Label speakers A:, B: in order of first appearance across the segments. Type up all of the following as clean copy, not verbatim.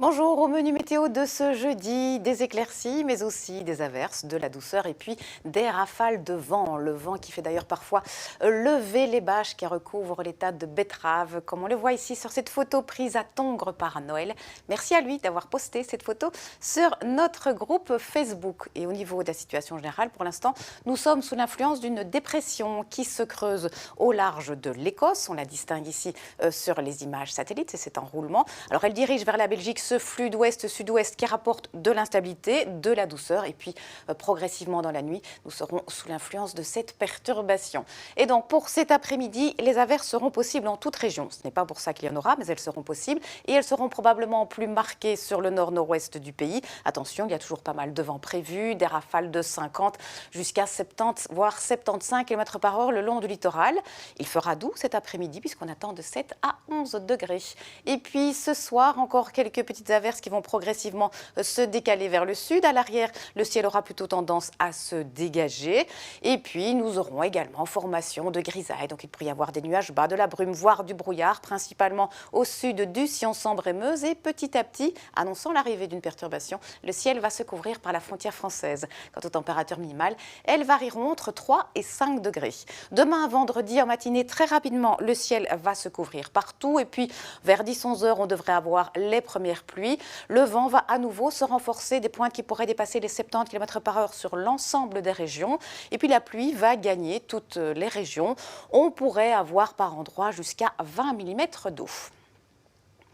A: Bonjour, au menu météo de ce jeudi, des éclaircies, mais aussi des averses, de la douceur et puis des rafales de vent. Le vent qui fait d'ailleurs parfois lever les bâches qui recouvrent les tas de betteraves, comme on le voit ici sur cette photo prise à Tongres par Noël. Merci à lui d'avoir posté cette photo sur notre groupe Facebook. Et au niveau de la situation générale, pour l'instant, nous sommes sous l'influence d'une dépression qui se creuse au large de l'Écosse. On la distingue ici sur les images satellites et c'est en roulement. Alors elle dirige vers la Belgique ce flux d'ouest-sud-ouest qui rapporte de l'instabilité, de la douceur et puis progressivement dans la nuit, nous serons sous l'influence de cette perturbation. Et donc pour cet après-midi, les averses seront possibles en toute région. Ce n'est pas pour ça qu'il y en aura, mais elles seront possibles et elles seront probablement plus marquées sur le nord-nord-ouest du pays. Attention, il y a toujours pas mal de vent prévu, des rafales de 50 jusqu'à 70 voire 75 km par heure le long du littoral. Il fera doux cet après-midi puisqu'on attend de 7 à 11 degrés. Et puis ce soir, encore quelques petites averses qui vont progressivement se décaler vers le sud. À l'arrière, le ciel aura plutôt tendance à se dégager. Et puis, nous aurons également formation de grisaille. Donc, il pourrait y avoir des nuages bas, de la brume, voire du brouillard, principalement au sud du Sion-Sambre-et-Meuse. Et petit à petit, annonçant l'arrivée d'une perturbation, le ciel va se couvrir par la frontière française. Quant aux températures minimales, elles varieront entre 3 et 5 degrés. Demain, vendredi, en matinée, très rapidement, le ciel va se couvrir partout. Et puis, vers 10-11 heures, on devrait avoir les premières pluies. Le vent va à nouveau se renforcer, des pointes qui pourraient dépasser les 70 km par heure sur l'ensemble des régions. Et puis la pluie va gagner toutes les régions. On pourrait avoir par endroits jusqu'à 20 mm d'eau.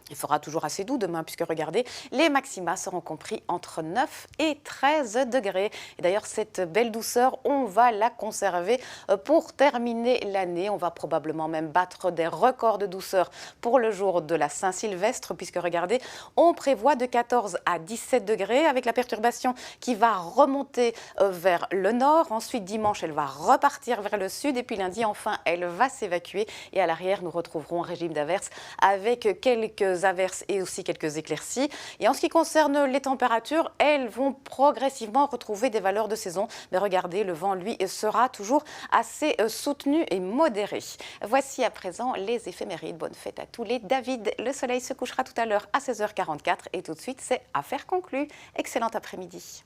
A: Il fera toujours assez doux demain puisque regardez, les maxima seront compris entre 9 et 13 degrés. Et d'ailleurs, cette belle douceur, on va la conserver pour terminer l'année. On va probablement même battre des records de douceur pour le jour de la Saint-Sylvestre puisque regardez, on prévoit de 14 à 17 degrés avec la perturbation qui va remonter vers le nord. Ensuite, dimanche, elle va repartir vers le sud et puis lundi, enfin, elle va s'évacuer. Et à l'arrière, nous retrouverons un régime d'averses avec quelques averses et aussi quelques éclaircies. Et en ce qui concerne les températures, elles vont progressivement retrouver des valeurs de saison. Mais regardez, le vent, lui, sera toujours assez soutenu et modéré. Voici à présent les éphémérides. Bonne fête à tous les David. Le soleil se couchera tout à l'heure à 16h44 et tout de suite, c'est affaire conclue. Excellent après-midi.